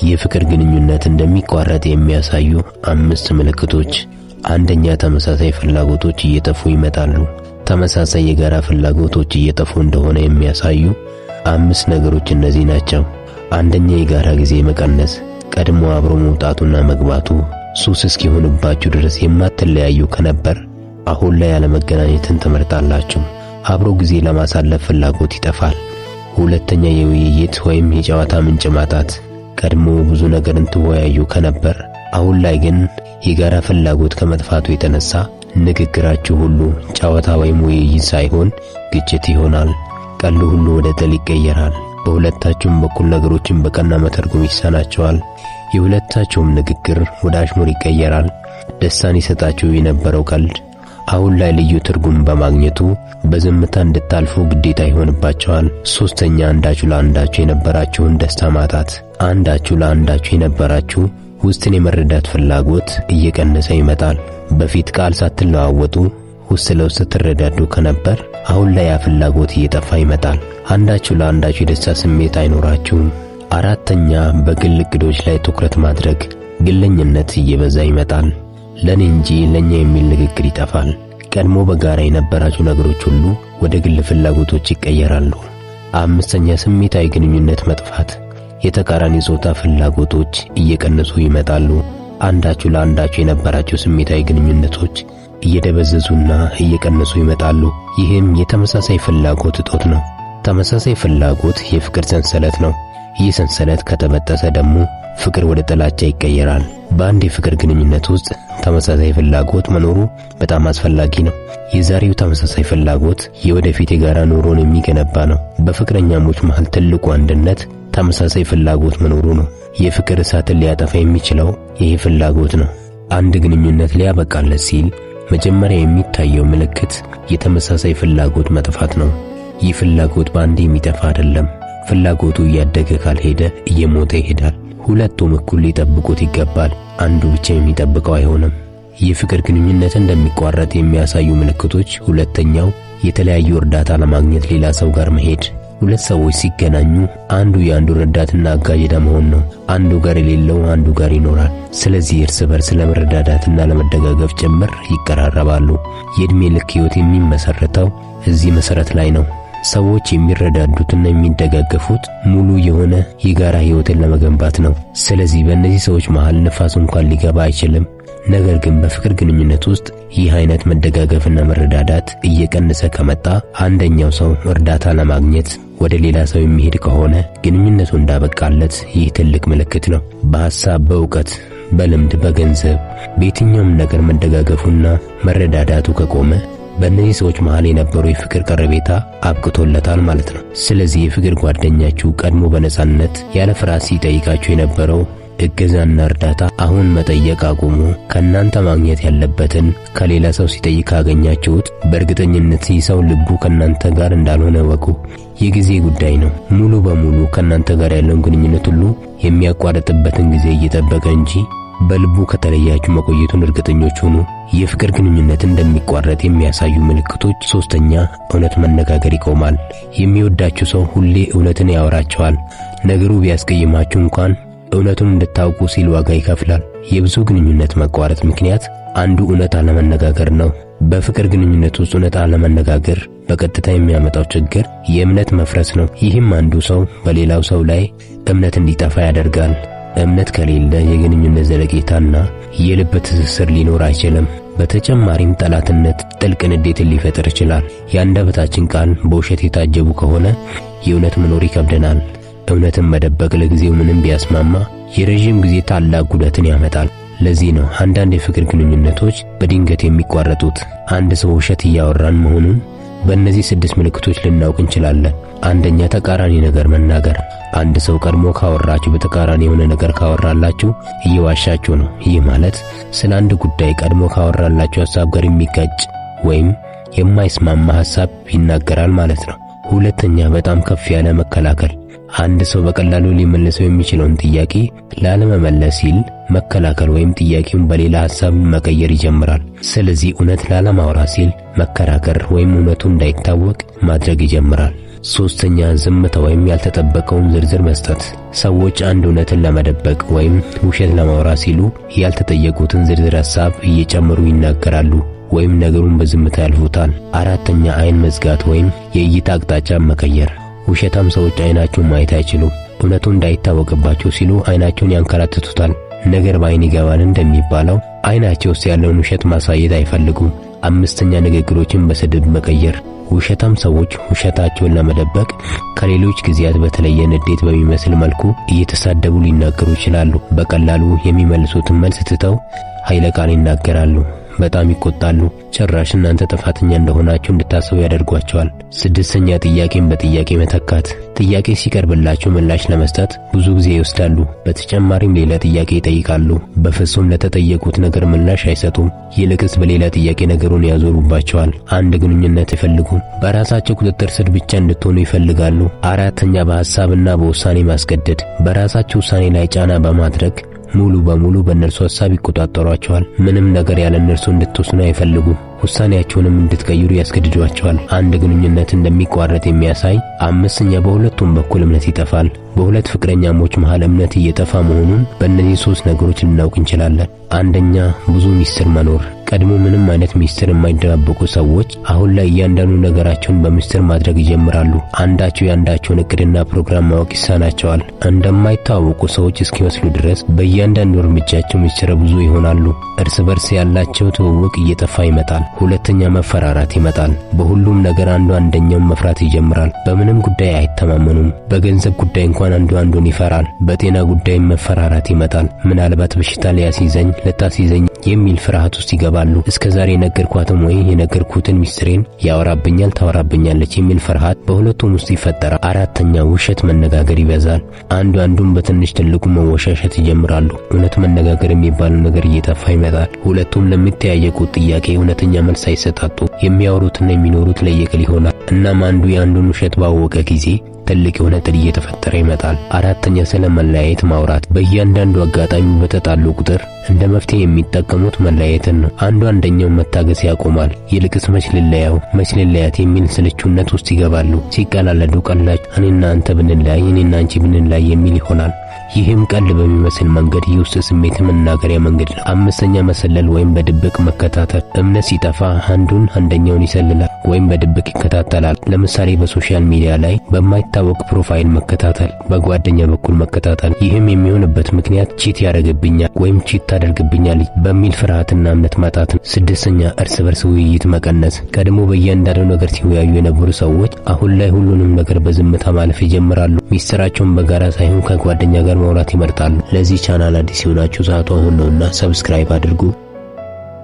የፍቅር ግንኙነት እንደሚቋረጥ የሚያሳዩ 5 ምልክቶች። አንደኛ፣ ተመሳሳይ ፍላጎቶች እየጠፉ ይመጣሉ። ተመሳሳይ የጋራ ፍላጎቶች እየጠፉ እንደሆነ የሚያሳዩ 5 ነገሮች እነዚህ ናቸው። አንደኛ፣ የጋራ ጊዜ መቀነስ። ቀድሞ አብሮ መውጣቱና መግባቱ ሱስ እስኪሆንባችሁ ድረስ የማትለያዩ ከነበር አሁን ላይ ያለመገናኘትን ትመርጣላችሁ። አብሮ ጊዜ ለማሳለፍ ፍላጎት ይጠፋል። ሁለተኛ፣ የውይይት ወይም የጨዋታ ምንጭ ማጣት። ቀድሞ ብዙ ነገርን ትወያዩ ከነበር አሁን ላይ ግን የጋራ ፍላጎት ከመጥፋቱ የተነሳ ንግግራችሁ ሁሉ ጨዋታ ወይም ውይይት ሳይሆን ግጭት ይሆናል። ቀልዱ ሁሉ ወደ ጥል ይቀየራል። በሁለታችሁም በኩል ነገሮችን በቀና መተርጎም ይሳናቸዋል። የሁለታችሁም ንግግር ወደ አሽሙር ይቀየራል። ደስታን ይሰጣችሁ የነበረው ቀልድ አሁን ላይ ልዩ ትርጉም በማግኘቱ በዝምታ እንድታልፉ ግዴታ ይሆንባቸዋል። ሶስተኛ፣ አንዳችሁ ለአንዳችሁ የነበራችሁን ደስታ ማጣት። አንዳችሁ ለአንዳችሁ የነበራችሁ ውስጥን የመረዳት ፍላጎት እየቀነሰ ይመጣል። በፊት ቃል ሳትለዋወጡ ውስጥ ለውስጥ ትረዳዱ ከነበር አሁን ላይ ያ ፍላጎት እየጠፋ ይመጣል። አንዳችሁ ለአንዳችሁ የደስታ ስሜት አይኖራችሁም። አራተኛ፣ በግል እቅዶች ላይ ትኩረት ማድረግ። ግለኝነት እየበዛ ይመጣል። ለኔ እንጂ ለኛ የሚል ንግግር ይጠፋል። ቀድሞ በጋራ የነበራችሁ ነገሮች ሁሉ ወደ ግል ፍላጎቶች ይቀየራሉ። አምስተኛ፣ ስሜታዊ ግንኙነት መጥፋት። የተቃራኒ ጾታ ፍላጎቶች እየቀነሱ ይመጣሉ። አንዳችሁ ለአንዳችሁ የነበራችሁ ስሜታዊ ግንኙነቶች እየደበዘዙና እየቀነሱ ይመጣሉ። ይህም የተመሳሳይ ፍላጎት እጦት ነው። ተመሳሳይ ፍላጎት የፍቅር ሰንሰለት ነው። ይህ ሰንሰለት ከተበጠሰ ደግሞ ፍቅር ወደ ጥላቻ ይቀየራል። በአንድ የፍቅር ግንኙነት ውስጥ ተመሳሳይ ፍላጎት መኖሩ በጣም አስፈላጊ ነው። የዛሬው ተመሳሳይ ፍላጎት የወደፊት የጋራ ኑሮን የሚገነባ ነው። በፍቅረኛሞች መሃል ትልቁ አንድነት ተመሳሳይ ፍላጎት መኖሩ ነው። የፍቅር እሳትን ሊያጠፋ የሚችለው ይህ ፍላጎት ነው። አንድ ግንኙነት ሊያበቃለት ሲል መጀመሪያ የሚታየው ምልክት የተመሳሳይ ፍላጎት መጥፋት ነው። ይህ ፍላጎት በአንድ የሚጠፋ አይደለም። ፍላጎቱ እያደገ ካልሄደ እየሞተ ይሄዳል። ሁለቱም እኩል ሊጠብቁት ይገባል። አንዱ ብቻ የሚጠብቀው አይሆንም። የፍቅር ግንኙነት እንደሚቋረጥ የሚያሳዩ ምልክቶች። ሁለተኛው፣ የተለያዩ እርዳታ ለማግኘት ሌላ ሰው ጋር መሄድ። ሁለት ሰዎች ሲገናኙ አንዱ የአንዱ ረዳትና አጋዥ ለመሆን ነው። አንዱ ጋር የሌለው አንዱ ጋር ይኖራል። ስለዚህ እርስ በርስ ለመረዳዳትና ለመደጋገፍ ጭምር ይቀራረባሉ። የእድሜ ልክ ሕይወት የሚመሰረተው እዚህ መሰረት ላይ ነው። ሰዎች የሚረዳዱትና የሚደጋገፉት ሙሉ የሆነ የጋራ ሕይወትን ለመገንባት ነው። ስለዚህ በእነዚህ ሰዎች መሃል ንፋስ እንኳን ሊገባ አይችልም። ነገር ግን በፍቅር ግንኙነት ውስጥ ይህ አይነት መደጋገፍና መረዳዳት እየቀነሰ ከመጣ አንደኛው ሰው እርዳታ ለማግኘት ወደ ሌላ ሰው የሚሄድ ከሆነ ግንኙነቱ እንዳበቃለት ይህ ትልቅ ምልክት ነው። በሐሳብ፣ በእውቀት፣ በልምድ፣ በገንዘብ፣ በየትኛውም ነገር መደጋገፉና መረዳዳቱ ከቆመ በእነዚህ ሰዎች መሃል የነበሩ የፍቅር ቀረቤታ አብቅቶለታል ማለት ነው። ስለዚህ የፍቅር ጓደኛችሁ ቀድሞ በነጻነት ያለ ፍርሃት ሲጠይቃችሁ የነበረው እገዛና እርዳታ አሁን መጠየቅ አቁሙ። ከናንተ ማግኘት ያለበትን ከሌላ ሰው ሲጠይቅ ካገኛችሁት በእርግጠኝነት ይህ ሰው ልቡ ከናንተ ጋር እንዳልሆነ ወቁ። የጊዜ ጉዳይ ነው። ሙሉ በሙሉ ከናንተ ጋር ያለውን ግንኙነት ሁሉ የሚያቋርጥበትን ጊዜ እየጠበቀ እንጂ በልቡ ከተለያችሁ መቆየቱን እርግጠኞች ሁኑ። የፍቅር ግንኙነት እንደሚቋረጥ የሚያሳዩ ምልክቶች። ሶስተኛ፣ እውነት መነጋገር ይቆማል። የሚወዳችሁ ሰው ሁሌ እውነትን ያወራችኋል። ነገሩ ቢያስቀይማችሁ እንኳን እውነቱን እንድታውቁ ሲል ዋጋ ይከፍላል። የብዙ ግንኙነት መቋረጥ ምክንያት አንዱ እውነት አለመነጋገር ነው። በፍቅር ግንኙነት ውስጥ እውነት አለመነጋገር በቀጥታ የሚያመጣው ችግር የእምነት መፍረስ ነው። ይህም አንዱ ሰው በሌላው ሰው ላይ እምነት እንዲጠፋ ያደርጋል። እምነት ከሌለ የግንኙነት ዘለቄታና የልብ ትስስር ሊኖር አይችልም። በተጨማሪም ጠላትነት ጥልቅ ንዴትን ሊፈጥር ይችላል። የአንደበታችን ቃል በውሸት የታጀቡ ከሆነ የእውነት መኖር ይከብደናል። እውነትን መደበቅ ለጊዜው ምንም ቢያስማማ የረጅም ጊዜ ታላቅ ጉዳትን ያመጣል። ለዚህ ነው አንዳንድ የፍቅር ግንኙነቶች በድንገት የሚቋረጡት። አንድ ሰው ውሸት እያወራን መሆኑን በእነዚህ 6 ምልክቶች ልናውቅ እንችላለን። አንደኛ፣ ተቃራኒ ነገር መናገር። አንድ ሰው ቀድሞ ካወራችሁ በተቃራኒ የሆነ ነገር ካወራላችሁ እየዋሻችሁ ነው። ይህ ማለት ስለ አንድ ጉዳይ ቀድሞ ካወራላችሁ ሐሳብ ጋር የሚጋጭ ወይም የማይስማማ ሐሳብ ይናገራል ማለት ነው። ሁለተኛ፣ በጣም ከፍ ያለ መከላከል። አንድ ሰው በቀላሉ ሊመልሰው የሚችለውን ጥያቄ ላለመመለስ ሲል መከላከል ወይም ጥያቄውን በሌላ ሐሳብ መቀየር ይጀምራል። ስለዚህ እውነት ላለማውራት ሲል መከራከር ወይም እውነቱ እንዳይታወቅ ማድረግ ይጀምራል። ሶስተኛ ዝምታ ወይም ያልተጠበቀውን ዝርዝር መስጠት። ሰዎች አንድ እውነትን ለመደበቅ ወይም ውሸት ለማውራት ሲሉ ያልተጠየቁትን ዝርዝር ሐሳብ እየጨመሩ ይናገራሉ ወይም ነገሩን በዝምታ ያልፉታል። አራተኛ አይን መዝጋት ወይም የእይታ አቅጣጫ መቀየር። ውሸታም ሰዎች አይናቸውን ማየት አይችሉም። እውነቱ እንዳይታወቅባቸው ሲሉ አይናቸውን ያንከራትቱታል። ነገር በአይን ይገባል እንደሚባለው አይናቸው ውስጥ ያለውን ውሸት ማሳየት አይፈልጉም። አምስተኛ ንግግሮችን በስድብ መቀየር። ውሸታም ሰዎች ውሸታቸውን ለመደበቅ ከሌሎች ጊዜያት በተለየ ንዴት በሚመስል መልኩ እየተሳደቡ ሊናገሩ ይችላሉ። በቀላሉ የሚመልሱትን መልስ ትተው ኃይለ ቃል ይናገራሉ። በጣም ይቆጣሉ። ጭራሽ እናንተ ጥፋተኛ እንደሆናችሁ እንድታስቡ ያደርጓቸዋል። ስድስተኛ ጥያቄን በጥያቄ መተካት። ጥያቄ ሲቀርብላቸው ምላሽ ለመስጠት ብዙ ጊዜ ይወስዳሉ። በተጨማሪም ሌላ ጥያቄ ይጠይቃሉ። በፍጹም ለተጠየቁት ነገር ምላሽ አይሰጡም። ይልቅስ በሌላ ጥያቄ ነገሩን ያዞሩባቸዋል። አንድ ግንኙነት አይፈልጉም። በራሳቸው ቁጥጥር ስር ብቻ እንድትሆኑ ይፈልጋሉ። አራተኛ በሐሳብና በውሳኔ ማስገደድ። በራሳቸው ውሳኔ ላይ ጫና በማድረግ ሙሉ በሙሉ በእነርሱ ሐሳብ ይቆጣጠሯቸዋል። ምንም ነገር ያለ እነርሱ እንድትወስኑ አይፈልጉም። ውሳኔያቸውንም እንድትቀይሩ ያስገድዷቸዋል። አንድ ግንኙነት እንደሚቋረጥ የሚያሳይ አምስተኛ በሁለቱም በኩል እምነት ይጠፋል። በሁለት ፍቅረኛሞች መሃል እምነት እየጠፋ መሆኑን በእነዚህ 3 ነገሮች ልናውቅ እንችላለን። አንደኛ ብዙ ሚስጥር መኖር። ቀድሞ ምንም አይነት ሚስጥር የማይደባበቁ ሰዎች አሁን ላይ እያንዳንዱ ነገራቸውን በሚስጥር ማድረግ ይጀምራሉ። አንዳቸው የአንዳቸውን እቅድና ፕሮግራም ማወቅ ይሳናቸዋል። እንደማይታወቁ ሰዎች እስኪመስሉ ድረስ በእያንዳንዱ እርምጃቸው ሚስጥረ ብዙ ይሆናሉ። እርስ በርስ ያላቸው ትውውቅ እየጠፋ ይመጣል። ሁለተኛ መፈራራት ይመጣል። በሁሉም ነገር አንደኛውን መፍራት ይጀምራል። በምንም ጉዳይ አይተማመኑም። በገንዘብ ጉዳይ እንኳን አንዱን ይፈራል። በጤና ጉዳይ መፈራራት ይመጣል። ምናልባት በሽታ ሊያስይዘኝ ልታስይዘኝ የሚል ፍርሃት ውስጥ ይገባሉ። እስከዛሬ የነገርኳትም ወይ የነገርኩትን ሚስጥሬን ያወራብኛል ታወራብኛለች የሚል ፍርሃት በሁለቱም ውስጥ ይፈጠራል። አራተኛ ውሸት መነጋገር ይበዛል። አንዱን በትንሽ ትልቁ መወሻሸት ይጀምራሉ። እውነት መነጋገር የሚባለው ነገር እየጠፋ ይመጣል። ሁለቱም ለሚጠያየቁት ጥያቄ እውነተኛ መልስ አይሰጣጡ። የሚያወሩትና የሚኖሩት ለየቅል ይሆናል። እናም አንዱ የአንዱን ውሸት ባወቀ ጊዜ ትልቅ የሆነ ጥል እየተፈጠረ ይመጣል። አራተኛ ስለ መለያየት ማውራት። በእያንዳንዱ አጋጣሚ በተጣሉ ቁጥር እንደ መፍትሄ የሚጠቀሙት መለያየትን ነው። አንደኛው መታገስ ያቆማል። ይልቅስ መች ልለያት የሚል ስልቹነት ውስጥ ይገባሉ። ሲቀላለዱ ቀላጭ እኔና አንተ ብንለያይ እኔና አንቺ ብንለያይ የሚል ይሆናል። ይህም ቀልድ በሚመስል መንገድ የውስጥ ስሜት መናገሪያ መንገድ ነው። አምስተኛ መሰለል ወይም በድብቅ መከታተል። እምነት ሲጠፋ አንደኛውን ይሰልላል ወይም በድብቅ ይከታተላል። ለምሳሌ በሶሻል ሚዲያ ላይ በማይታወቅ ፕሮፋይል መከታተል፣ በጓደኛ በኩል መከታተል። ይህም የሚሆንበት ምክንያት ቺት ያደርግብኛል ወይም ቺት ታደርግብኛል በሚል ፍርሃትና እምነት ማጣት ነው። ስድስተኛ እርስ በርስ ውይይት መቀነስ። ቀድሞ በእያንዳንዱ ነገር ሲወያዩ የነበሩ ሰዎች አሁን ላይ ሁሉንም ነገር በዝምታ ማለፍ ይጀምራሉ። ሚስጥራቸውን በጋራ ሳይሆን ከጓደኛ ጋር ማውራት ይመርጣሉ። ለዚህ ቻናል አዲስ የሆናችሁ ሰዓቱ አሁን ነውና ሰብስክራይብ አድርጉ።